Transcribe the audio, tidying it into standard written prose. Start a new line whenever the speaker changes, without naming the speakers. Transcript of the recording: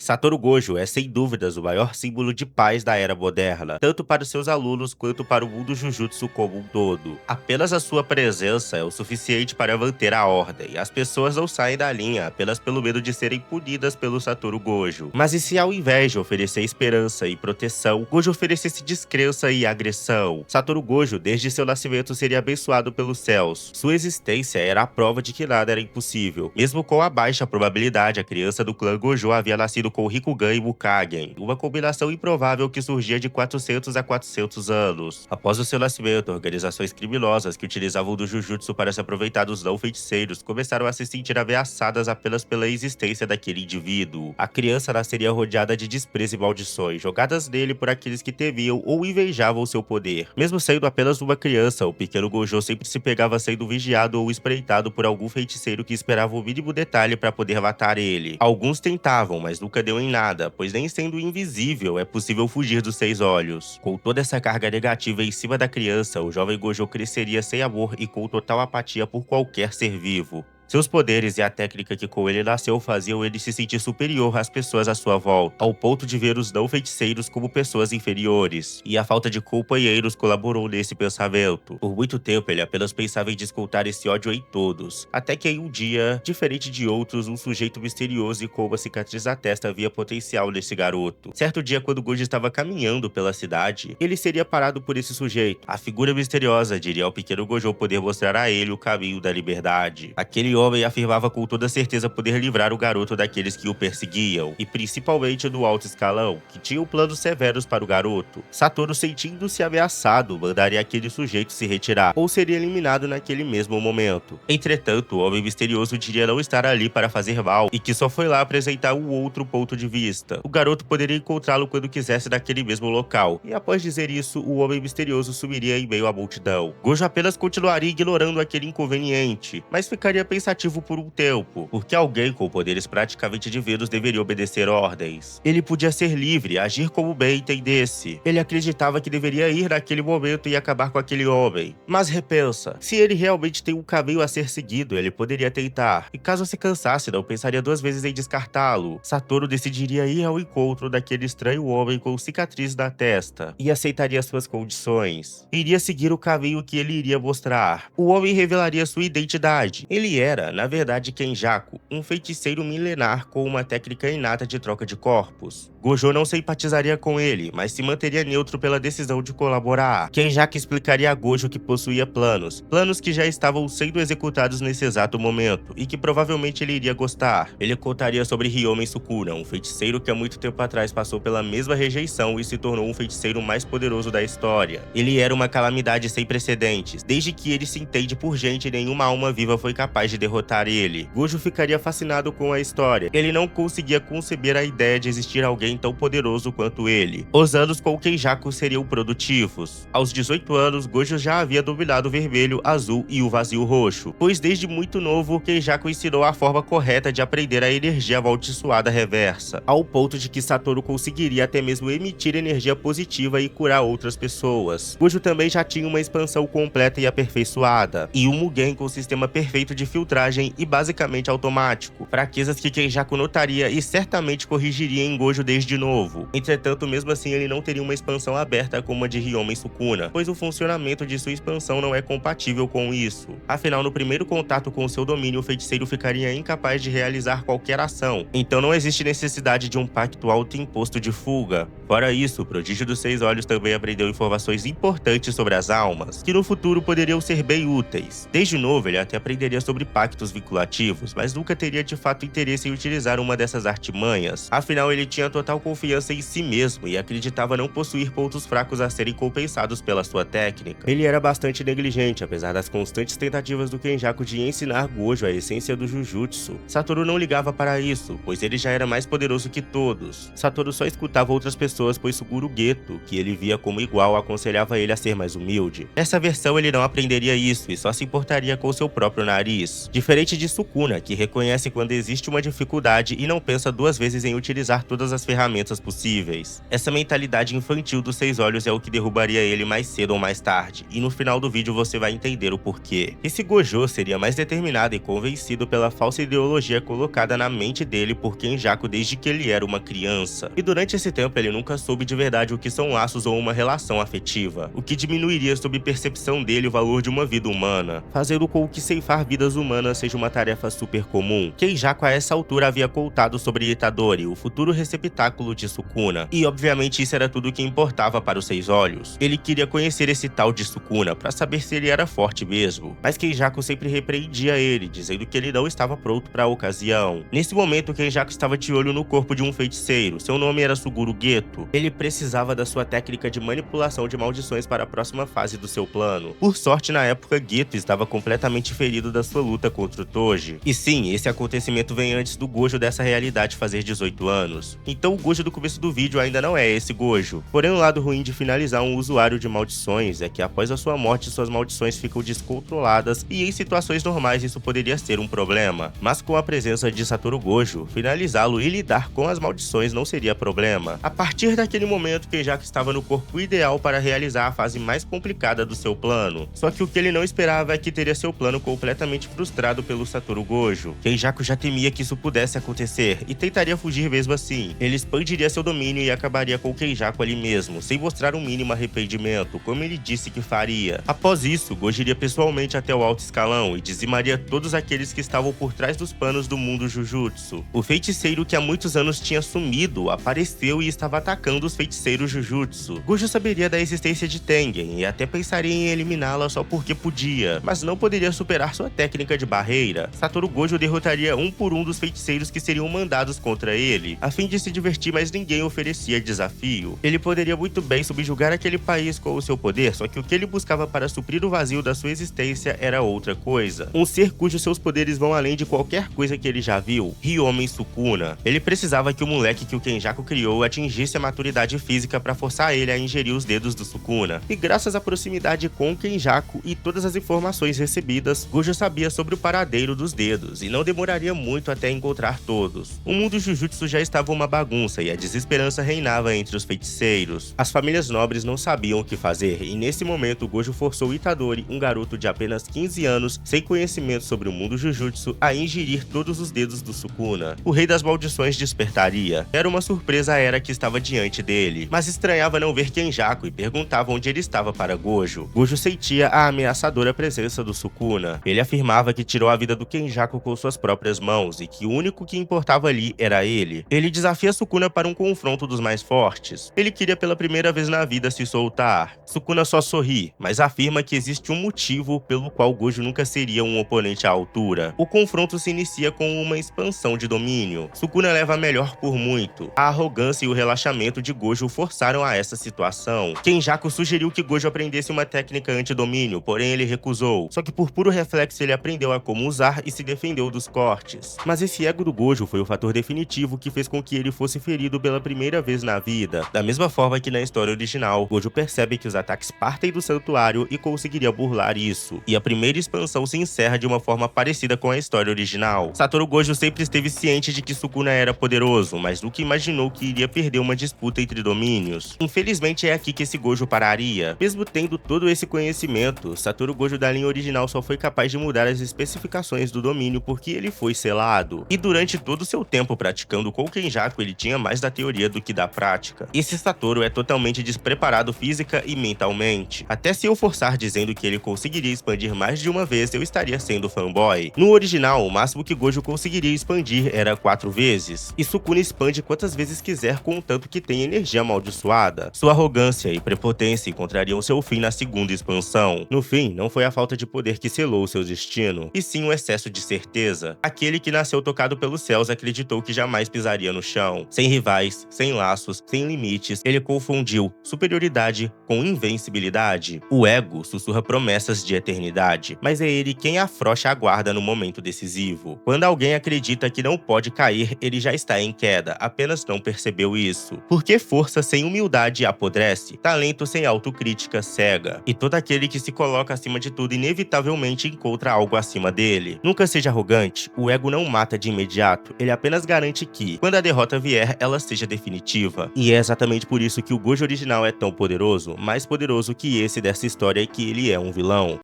Satoru Gojo é sem dúvidas o maior símbolo de paz da era moderna, tanto para os seus alunos quanto para o mundo Jujutsu como um todo. Apenas a sua presença é o suficiente para manter a ordem. As pessoas não saem da linha apenas pelo medo de serem punidas pelo Satoru Gojo. Mas e se ao invés de oferecer esperança e proteção, Gojo oferecesse descrença e agressão? Satoru Gojo, desde seu nascimento, seria abençoado pelos céus. Sua existência era a prova de que nada era impossível. Mesmo com a baixa probabilidade, a criança do clã Gojo havia nascido com Rikugan e Mukagen, uma combinação improvável que surgia de 400 a 400 anos. Após o seu nascimento, organizações criminosas que utilizavam do Jujutsu para se aproveitar dos não-feiticeiros começaram a se sentir ameaçadas apenas pela existência daquele indivíduo. A criança nasceria rodeada de desprezo e maldições, jogadas nele por aqueles que temiam ou invejavam seu poder. Mesmo sendo apenas uma criança, o pequeno Gojo sempre se pegava sendo vigiado ou espreitado por algum feiticeiro que esperava o mínimo detalhe para poder matar ele. Alguns tentavam, mas nunca deu em nada, pois nem sendo invisível é possível fugir dos 6 olhos. Com toda essa carga negativa em cima da criança, o jovem Gojo cresceria sem amor e com total apatia por qualquer ser vivo. Seus poderes e a técnica que com ele nasceu faziam ele se sentir superior às pessoas à sua volta, ao ponto de ver os não-feiticeiros como pessoas inferiores. E a falta de companheiros colaborou nesse pensamento. Por muito tempo ele apenas pensava em descontar esse ódio em todos, até que em um dia, diferente de outros, um sujeito misterioso e com uma cicatriz na testa via potencial nesse garoto. Certo dia, quando Gojo estava caminhando pela cidade, ele seria parado por esse sujeito. A figura misteriosa diria ao pequeno Gojo poder mostrar a ele o caminho da liberdade. Aquele homem afirmava com toda certeza poder livrar o garoto daqueles que o perseguiam, e principalmente do alto escalão, que tinham planos severos para o garoto. Satoru, sentindo-se ameaçado, mandaria aquele sujeito se retirar, ou seria eliminado naquele mesmo momento. Entretanto, o homem misterioso diria não estar ali para fazer mal, e que só foi lá apresentar um outro ponto de vista. O garoto poderia encontrá-lo quando quisesse naquele mesmo local, e após dizer isso, o homem misterioso sumiria em meio à multidão. Gojo apenas continuaria ignorando aquele inconveniente, mas ficaria pensativo por um tempo, porque alguém com poderes praticamente divinos deveria obedecer ordens. Ele podia ser livre, agir como bem entendesse. Ele acreditava que deveria ir naquele momento e acabar com aquele homem. Mas repensa, se ele realmente tem um caminho a ser seguido, ele poderia tentar, e caso se cansasse, não pensaria 2 vezes em descartá-lo. Satoru decidiria ir ao encontro daquele estranho homem com cicatriz na testa, e aceitaria suas condições. Iria seguir o caminho que ele iria mostrar. O homem revelaria sua identidade. Ele era, na verdade, Kenjaku, um feiticeiro milenar com uma técnica inata de troca de corpos. Gojo não simpatizaria com ele, mas se manteria neutro pela decisão de colaborar. Kenjaku explicaria a Gojo que possuía planos que já estavam sendo executados nesse exato momento, e que provavelmente ele iria gostar. Ele contaria sobre Ryomen Sukuna, um feiticeiro que há muito tempo atrás passou pela mesma rejeição e se tornou um feiticeiro mais poderoso da história. Ele era uma calamidade sem precedentes. Desde que ele se entende por gente, nenhuma alma viva foi capaz de derrotar ele. Gojo ficaria fascinado com a história. Ele não conseguia conceber a ideia de existir alguém tão poderoso quanto ele. Os anos com Kenjaku seriam produtivos. Aos 18 anos, Gojo já havia dominado o vermelho, azul e o vazio roxo, pois desde muito novo, Kenjaku ensinou a forma correta de aprender a energia amaldiçoada reversa, ao ponto de que Satoru conseguiria até mesmo emitir energia positiva e curar outras pessoas. Gojo também já tinha uma expansão completa e aperfeiçoada, e um Mugen com sistema perfeito de filtragem e basicamente automático, fraquezas que Kenjaku notaria e certamente corrigiria em Gojo desde novo. Entretanto, mesmo assim, ele não teria uma expansão aberta como a de Ryomen Sukuna, pois o funcionamento de sua expansão não é compatível com isso. Afinal, no primeiro contato com seu domínio, o feiticeiro ficaria incapaz de realizar qualquer ação, então não existe necessidade de um pacto autoimposto de fuga. Fora isso, o prodígio dos 6 olhos também aprendeu informações importantes sobre as almas, que no futuro poderiam ser bem úteis. Desde novo, ele até aprenderia sobre pactos vinculativos, mas nunca teria de fato interesse em utilizar uma dessas artimanhas. Afinal, ele tinha total confiança em si mesmo e acreditava não possuir pontos fracos a serem compensados pela sua técnica. Ele era bastante negligente, apesar das constantes tentativas do Kenjaku de ensinar Gojo a essência do Jujutsu. Satoru não ligava para isso, pois ele já era mais poderoso que todos. Satoru só escutava outras pessoas, pois Suguru Geto, que ele via como igual, aconselhava ele a ser mais humilde. Nessa versão, ele não aprenderia isso e só se importaria com seu próprio nariz. Diferente de Sukuna, que reconhece quando existe uma dificuldade e não pensa duas vezes em utilizar todas as ferramentas possíveis. Essa mentalidade infantil dos 6 olhos é o que derrubaria ele mais cedo ou mais tarde, e no final do vídeo você vai entender o porquê. Esse Gojo seria mais determinado e convencido pela falsa ideologia colocada na mente dele por Kenjaku desde que ele era uma criança. E durante esse tempo ele nunca soube de verdade o que são laços ou uma relação afetiva, o que diminuiria sob percepção dele o valor de uma vida humana, fazendo com que ceifar vidas humanas seja uma tarefa super comum. Kenjaku a essa altura havia contado sobre Itadori, o futuro receptáculo de Sukuna, e obviamente isso era tudo o que importava para os 6 olhos. Ele queria conhecer esse tal de Sukuna para saber se ele era forte mesmo, mas Kenjaku sempre repreendia ele, dizendo que ele não estava pronto para a ocasião. Nesse momento, Kenjaku estava de olho no corpo de um feiticeiro, seu nome era Suguru Geto. Ele precisava da sua técnica de manipulação de maldições para a próxima fase do seu plano. Por sorte, na época, Geto estava completamente ferido da sua luta contra o Toji. E sim, esse acontecimento vem antes do Gojo dessa realidade fazer 18 anos. Então o Gojo do começo do vídeo ainda não é esse Gojo. Porém, o lado ruim de finalizar um usuário de maldições é que após a sua morte, suas maldições ficam descontroladas e em situações normais isso poderia ser um problema. Mas com a presença de Satoru Gojo, finalizá-lo e lidar com as maldições não seria problema. A partir daquele momento, Kenjaku estava no corpo ideal para realizar a fase mais complicada do seu plano. Só que o que ele não esperava é que teria seu plano completamente frustrado pelo Satoru Gojo. Kenjaku já temia que isso pudesse acontecer e tentaria fugir mesmo assim. Ele expandiria seu domínio e acabaria com Kenjaku ali mesmo, sem mostrar um mínimo arrependimento, como ele disse que faria. Após isso, Gojo iria pessoalmente até o alto escalão e dizimaria todos aqueles que estavam por trás dos panos do mundo Jujutsu. O feiticeiro que há muitos anos tinha sumido apareceu e estava atacando os feiticeiros Jujutsu. Gojo saberia da existência de Tengen e até pensaria em eliminá-la só porque podia, mas não poderia superar sua técnica de barreira. Satoru Gojo derrotaria um por um dos feiticeiros que seriam mandados contra ele, a fim de se divertir, mas ninguém oferecia desafio. Ele poderia muito bem subjugar aquele país com o seu poder, só que o que ele buscava para suprir o vazio da sua existência era outra coisa. Um ser cujos seus poderes vão além de qualquer coisa que ele já viu, Ryomen Sukuna. Ele precisava que o moleque que o Kenjaku criou atingisse a maturidade física para forçar ele a ingerir os dedos do Sukuna. E graças à proximidade com o Kenjaku e todas as informações recebidas, Gojo sabia sobre o paradeiro dos dedos e não demoraria muito até encontrar todos. O mundo Jujutsu já estava uma bagunça e a desesperança reinava entre os feiticeiros. As famílias nobres não sabiam o que fazer e nesse momento Gojo forçou Itadori, um garoto de apenas 15 anos, sem conhecimento sobre o mundo Jujutsu, a ingerir todos os dedos do Sukuna. O rei das maldições despertaria. Era uma surpresa a era que estava diante dele, mas estranhava não ver Kenjaku e perguntava onde ele estava para Gojo. Gojo sentia a ameaçadora presença do Sukuna. Ele afirmava que tirou a vida do Kenjaku com suas próprias mãos e que o único que importava ali era ele. Ele desafia Sukuna para um confronto dos mais fortes. Ele queria pela primeira vez na vida se soltar. Sukuna só sorri, mas afirma que existe um motivo pelo qual Gojo nunca seria um oponente à altura. O confronto se inicia com uma expansão de domínio. Sukuna leva a melhor por muito. A arrogância e o relaxamento de Gojo forçaram a essa situação. Kenjaku sugeriu que Gojo aprendesse uma técnica anti-domínio, porém ele recusou. Só que por puro reflexo ele aprendeu a como usar e se defendeu dos cortes. Mas esse ego do Gojo foi o fator definitivo que fez com que ele fosse ferido pela primeira vez na vida. Da mesma forma que na história original, Gojo percebe que os ataques partem do santuário e conseguiria burlar isso. E a primeira expansão se encerra de uma forma parecida com a história original. Satoru Gojo sempre esteve ciente de que Sukuna era poderoso, mas nunca imaginou que iria perder uma disputa entre domínios. Infelizmente é aqui que esse Gojo pararia. Mesmo tendo todo esse conhecimento, Satoru Gojo da linha original só foi capaz de mudar as especificações do domínio porque ele foi selado. E durante todo o seu tempo praticando com Kenjaku, ele tinha mais da teoria do que da prática. Esse Satoru é totalmente despreparado física e mentalmente. Até se eu forçar dizendo que ele conseguiria expandir mais de uma vez, eu estaria sendo fanboy. No original, o máximo que Gojo conseguiria expandir era 4 vezes. E Sukuna expande quantas vezes quiser, contanto que tem energia amaldiçoada. Sua arrogância e prepotência encontrariam seu fim na segunda expansão. No fim, não foi a falta de poder que selou seu destino, e sim o excesso de certeza. Aquele que nasceu tocado pelos céus acreditou que jamais pisaria no chão. Sem rivais, sem laços, sem limites, ele confundiu superioridade com invencibilidade. O ego sussurra promessas de eternidade, mas é ele quem afrouxa a guarda no momento decisivo. Quando alguém acredita que não pode cair, ele já está em queda, apenas não percebeu isso. Porque força sem humildade apodrece, talento sem autocrítica cega. E todo aquele que se coloca acima de tudo inevitavelmente encontra algo acima acima dele. Nunca seja arrogante, o ego não mata de imediato, ele apenas garante que, quando a derrota vier, ela seja definitiva. E é exatamente por isso que o Gojo original é tão poderoso, mais poderoso que esse dessa história é que ele é um vilão.